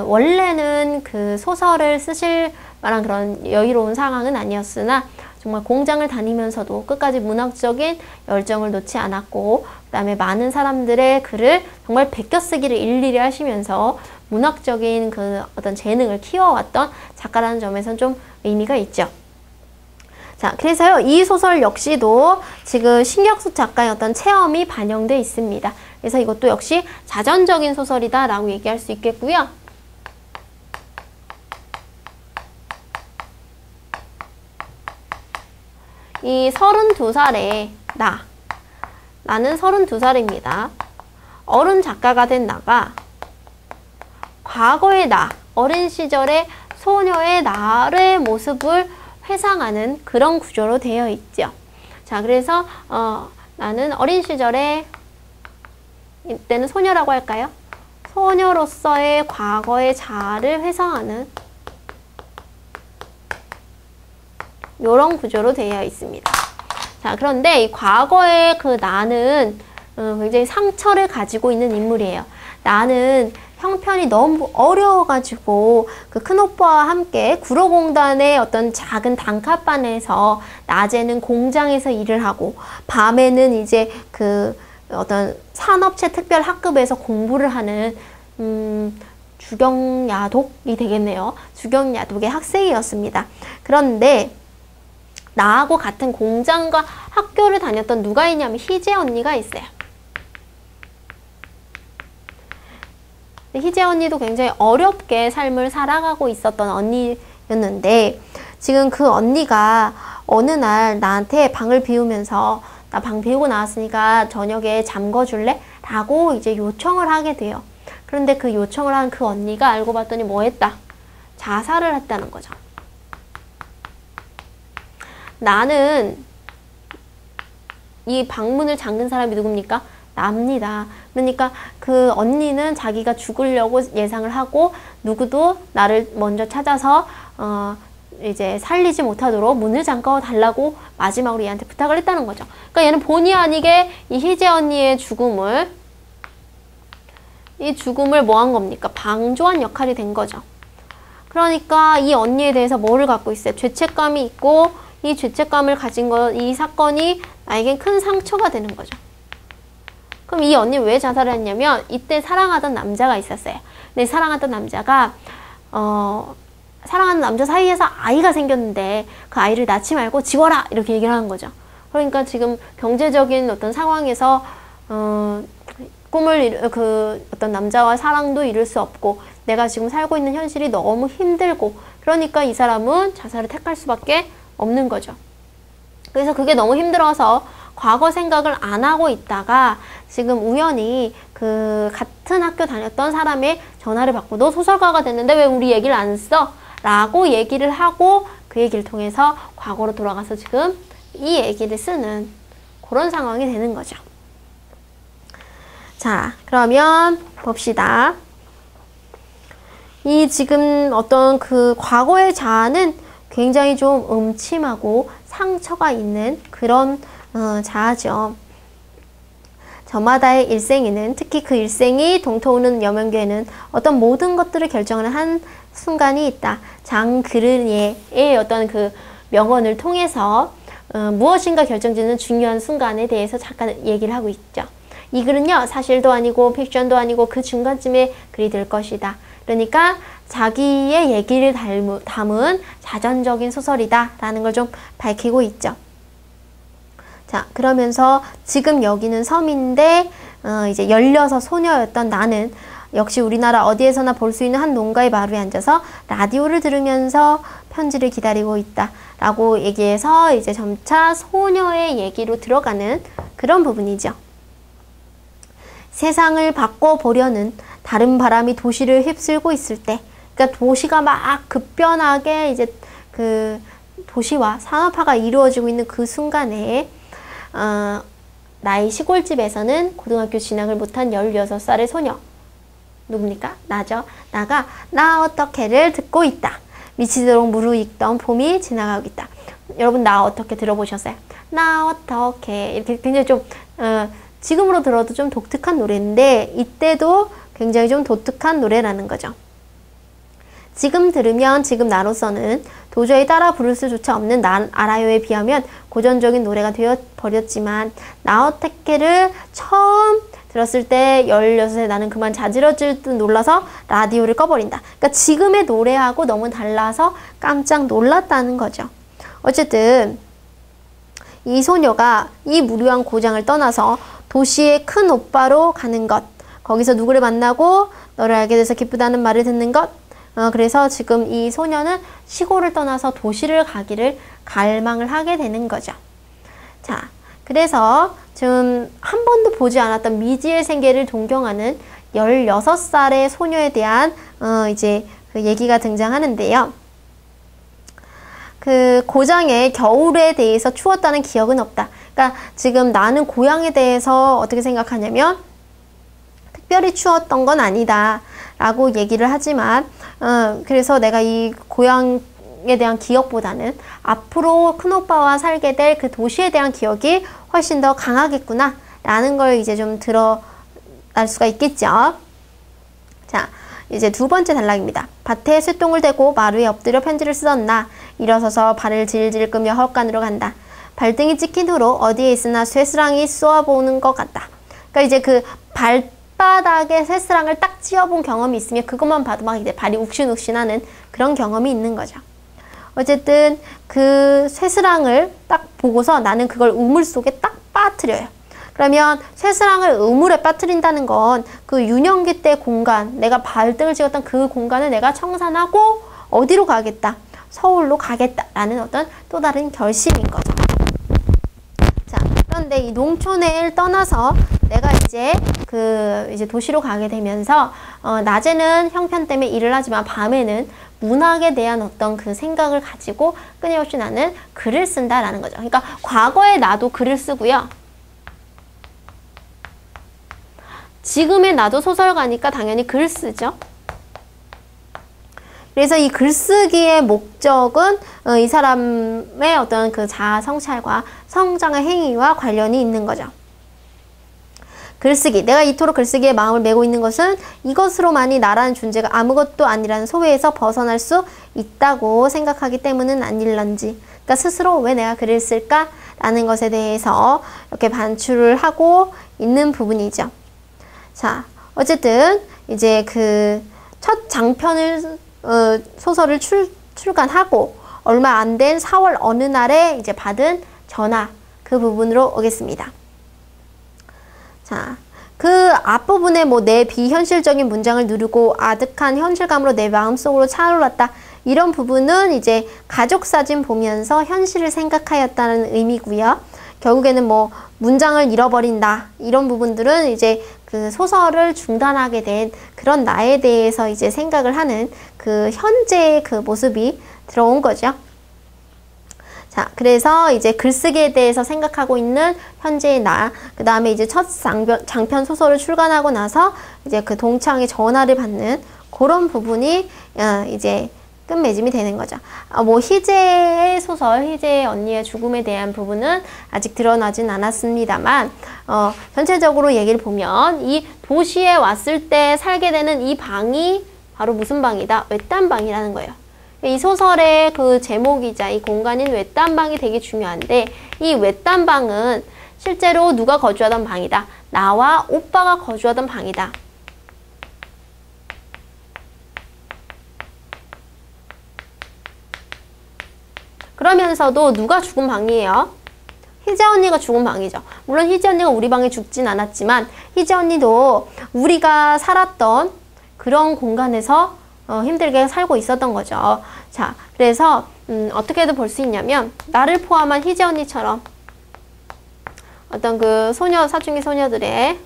원래는 그 소설을 쓰실 만한 그런 여유로운 상황은 아니었으나, 정말 공장을 다니면서도 끝까지 문학적인 열정을 놓지 않았고, 그 다음에 많은 사람들의 글을 정말 베껴 쓰기를 일일이 하시면서 문학적인 그 어떤 재능을 키워왔던 작가라는 점에서는 좀 의미가 있죠. 자, 그래서요, 이 소설 역시도 지금 신경숙 작가의 어떤 체험이 반영되어 있습니다. 그래서 이것도 역시 자전적인 소설이다 라고 얘기할 수 있겠고요. 이 32살의 나는 32살입니다. 어른 작가가 된 나가 과거의 어린 시절의 소녀의 나의 모습을 회상하는 그런 구조로 되어 있죠. 자, 그래서 나는 어린 시절에, 이때는 소녀라고 할까요? 소녀로서의 과거의 자아를 회상하는 이런 구조로 되어 있습니다. 자, 그런데 이 과거의 그 나는 굉장히 상처를 가지고 있는 인물이에요. 나는 형편이 너무 어려워가지고 그 큰오빠와 함께 구로공단의 어떤 작은 단칸반에서 낮에는 공장에서 일을 하고 밤에는 이제 그 어떤 산업체 특별학급에서 공부를 하는 주경야독이 되겠네요. 주경야독의 학생이었습니다. 그런데 나하고 같은 공장과 학교를 다녔던 누가 있냐면 희재 언니가 있어요. 희재 언니도 굉장히 어렵게 삶을 살아가고 있었던 언니였는데, 지금 그 언니가 어느 날 나한테 방을 비우면서 나 방 비우고 나왔으니까 저녁에 잠궈줄래? 라고 이제 요청을 하게 돼요. 그런데 그 요청을 한 그 언니가 알고 봤더니 뭐 했다? 자살을 했다는 거죠. 나는 이 방문을 잠근 사람이 누굽니까? 납니다. 그러니까 그 언니는 자기가 죽으려고 예상을 하고 누구도 나를 먼저 찾아서 이제 살리지 못하도록 문을 잠궈 달라고 마지막으로 얘한테 부탁을 했다는 거죠. 그러니까 얘는 본의 아니게 이 희재 언니의 죽음을 뭐 한 겁니까? 방조한 역할이 된 거죠. 그러니까 이 언니에 대해서 뭐를 갖고 있어요? 죄책감이 있고, 이 죄책감을 가진 이 사건이 나에겐 큰 상처가 되는 거죠. 그럼 이 언니 왜 자살을 했냐면, 이때 사랑하던 남자가 있었어요. 근데 사랑하던 남자가 사랑하는 남자 사이에서 아이가 생겼는데 그 아이를 낳지 말고 지워라! 이렇게 얘기를 하는 거죠. 그러니까 지금 경제적인 어떤 상황에서 어떤 남자와 사랑도 이룰 수 없고, 내가 지금 살고 있는 현실이 너무 힘들고, 그러니까 이 사람은 자살을 택할 수밖에 없는 거죠. 그래서 그게 너무 힘들어서 과거 생각을 안 하고 있다가 지금 우연히 그 같은 학교 다녔던 사람의 전화를 받고, 너 소설가가 됐는데 왜 우리 얘기를 안 써? 라고 얘기를 하고, 그 얘기를 통해서 과거로 돌아가서 지금 이 얘기를 쓰는 그런 상황이 되는 거죠. 자, 그러면 봅시다. 이 지금 어떤 그 과거의 자아는 굉장히 좀 음침하고 상처가 있는 그런 자아죠. 저마다의 일생에는, 특히 그 일생이 동터오는 여명교에는 어떤 모든 것들을 결정하는 한 순간이 있다. 장그르니의 어떤 그 명언을 통해서 무엇인가 결정짓는 중요한 순간에 대해서 잠깐 얘기를 하고 있죠. 이 글은요, 사실도 아니고 픽션도 아니고 그 중간쯤에 글이 될 것이다. 그러니까 자기의 얘기를 담은 자전적인 소설이다 라는 걸 좀 밝히고 있죠. 자, 그러면서 지금 여기는 섬인데 이제 16 소녀였던 나는 역시 우리나라 어디에서나 볼 수 있는 한 농가의 마루에 앉아서 라디오를 들으면서 편지를 기다리고 있다 라고 얘기해서 이제 점차 소녀의 얘기로 들어가는 그런 부분이죠. 세상을 바꿔보려는 다른 바람이 도시를 휩쓸고 있을 때, 그러니까 도시가 막 급변하게 이제 그 도시와 산업화가 이루어지고 있는 그 순간에 나의 시골집에서는 고등학교 진학을 못한 16살의 소녀, 누굽니까? 나죠. 나가 나 어떻게를 듣고 있다. 미치도록 무르익던 봄이 지나가고 있다. 여러분 나 어떻게 들어보셨어요? 나 어떻게 이렇게 굉장히 좀 지금으로 들어도 좀 독특한 노래인데 이때도 굉장히 좀 독특한 노래라는 거죠. 지금 들으면 지금 나로서는 도저히 따라 부를 수조차 없는 난 알아요에 비하면 고전적인 노래가 되어버렸지만 나 어떻게를 처음 들었을 때 16세 나는 그만 자지러질 듯 놀라서 라디오를 꺼버린다. 그러니까 지금의 노래하고 너무 달라서 깜짝 놀랐다는 거죠. 어쨌든 이 소녀가 이 무료한 고장을 떠나서 도시의 큰 오빠로 가는 것, 거기서 누구를 만나고 너를 알게 돼서 기쁘다는 말을 듣는 것, 그래서 지금 이 소녀는 시골을 떠나서 도시를 가기를 갈망을 하게 되는 거죠. 자, 그래서 지금 한 번도 보지 않았던 미지의 세계를 동경하는 16살의 소녀에 대한 이제 그 얘기가 등장하는데요. 그 고장의 겨울에 대해서 추웠다는 기억은 없다. 그러니까 지금 나는 고향에 대해서 어떻게 생각하냐면 특별히 추웠던 건 아니다 라고 얘기를 하지만 그래서 내가 이 고향에 대한 기억보다는 앞으로 큰오빠와 살게 될 그 도시에 대한 기억이 훨씬 더 강하겠구나 라는 걸 이제 좀 드러날 수가 있겠죠. 자, 이제 두 번째 단락입니다. 밭에 쇠똥을 대고 마루에 엎드려 편지를 쓰던 나, 일어서서 발을 질질 끄며 헛간으로 간다. 발등이 찍힌 후로 어디에 있으나 쇠스랑이 쏘아보는 것 같다. 그러니까 이제 그 발바닥에 쇠스랑을 딱 찧어본 경험이 있으면 그것만 봐도 막 이제 발이 욱신욱신하는 그런 경험이 있는 거죠. 어쨌든 그 쇠스랑을 딱 보고서 나는 그걸 우물 속에 딱 빠뜨려요. 그러면 쇠스랑을 우물에 빠뜨린다는 건 그 유년기 때 공간, 내가 발등을 찍었던 그 공간을 내가 청산하고 어디로 가겠다? 서울로 가겠다라는 어떤 또 다른 결심인 거죠. 자, 그런데 이 농촌을 떠나서 내가 이제 이제 도시로 가게 되면서 낮에는 형편 때문에 일을 하지만 밤에는 문학에 대한 어떤 그 생각을 가지고 끊임없이 나는 글을 쓴다라는 거죠. 그러니까 과거에 나도 글을 쓰고요. 지금의 나도 소설가니까 당연히 글 쓰죠. 그래서 이 글쓰기의 목적은 이 사람의 어떤 그 자아 성찰과 성장의 행위와 관련이 있는 거죠. 글쓰기, 내가 이토록 글쓰기에 마음을 메고 있는 것은 이것으로만이 나라는 존재가 아무것도 아니라는 소외에서 벗어날 수 있다고 생각하기 때문은 아닐런지. 그러니까 스스로 왜 내가 글을 쓸까라는 것에 대해서 이렇게 반추를 하고 있는 부분이죠. 자, 어쨌든 이제 그 첫 장편을 소설을 출간하고 얼마 안 된 4월 어느 날에 이제 받은 전화, 그 부분으로 오겠습니다. 자, 그 앞부분에 뭐 내 비현실적인 문장을 누르고 아득한 현실감으로 내 마음속으로 차올랐다. 이런 부분은 이제 가족사진 보면서 현실을 생각하였다는 의미고요. 결국에는 뭐 문장을 잃어버린다. 이런 부분들은 이제 그 소설을 중단하게 된 그런 나에 대해서 이제 생각을 하는 그 현재의 그 모습이 들어온 거죠. 자, 그래서 이제 글쓰기에 대해서 생각하고 있는 현재의 나, 그 다음에 이제 첫 장편 소설을 출간하고 나서 이제 그 동창의 전화를 받는 그런 부분이 이제 끝맺음이 되는 거죠. 뭐 희재의 소설, 희재의 언니의 죽음에 대한 부분은 아직 드러나진 않았습니다만 전체적으로 얘기를 보면 이 도시에 왔을 때 살게 되는 이 방이 바로 무슨 방이다? 외딴 방이라는 거예요. 이 소설의 그 제목이자 이 공간인 외딴 방이 되게 중요한데 이 외딴 방은 실제로 누가 거주하던 방이다. 나와 오빠가 거주하던 방이다. 그러면서도 누가 죽은 방이에요? 희재 언니가 죽은 방이죠. 물론 희재 언니가 우리 방에 죽진 않았지만 희재 언니도 우리가 살았던 그런 공간에서 힘들게 살고 있었던 거죠. 자, 그래서 어떻게도 볼 수 있냐면 나를 포함한 희재 언니처럼 어떤 그 사춘기 소녀들이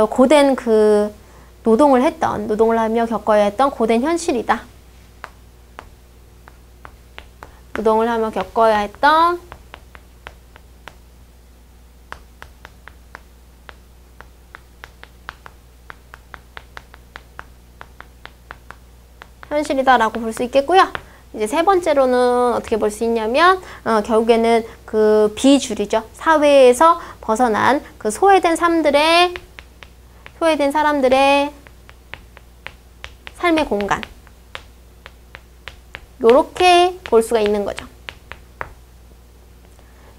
고된 그 노동을 하며 겪어야 했던 고된 현실이다. 노동을 하며 겪어야 했던 현실이다라고 볼 수 있겠고요. 이제 세 번째로는 어떻게 볼 수 있냐면 결국에는 그 비주류죠. 사회에서 벗어난 그 소외된 사람들의 삶의 공간. 요렇게 볼 수가 있는 거죠.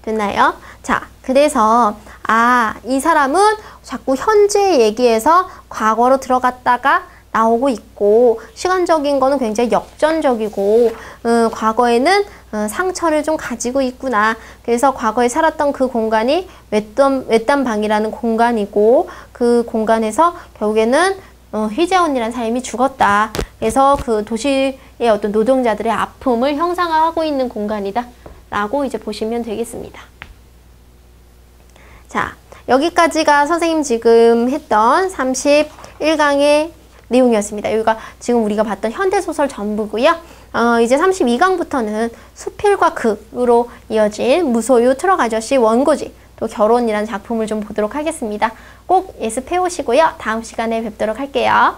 됐나요? 자, 그래서 이 사람은 자꾸 현재 얘기에서 과거로 들어갔다가 나오고 있고 시간적인 거는 굉장히 역전적이고 과거에는 상처를 좀 가지고 있구나. 그래서 과거에 살았던 그 공간이 외딴방이라는 공간이고 그 공간에서 결국에는 희재 언니란 사람이 죽었다. 그래서 그 도시의 어떤 노동자들의 아픔을 형상화하고 있는 공간이다. 라고 이제 보시면 되겠습니다. 자, 여기까지가 선생님 지금 했던 31강의 내용이었습니다. 여기가 지금 우리가 봤던 현대소설 전부고요. 이제 32강부터는 수필과 극으로 이어진 무소유 트럭 아저씨 원고지 또 결혼이라는 작품을 좀 보도록 하겠습니다. 꼭 예습해 오시고요. 다음 시간에 뵙도록 할게요.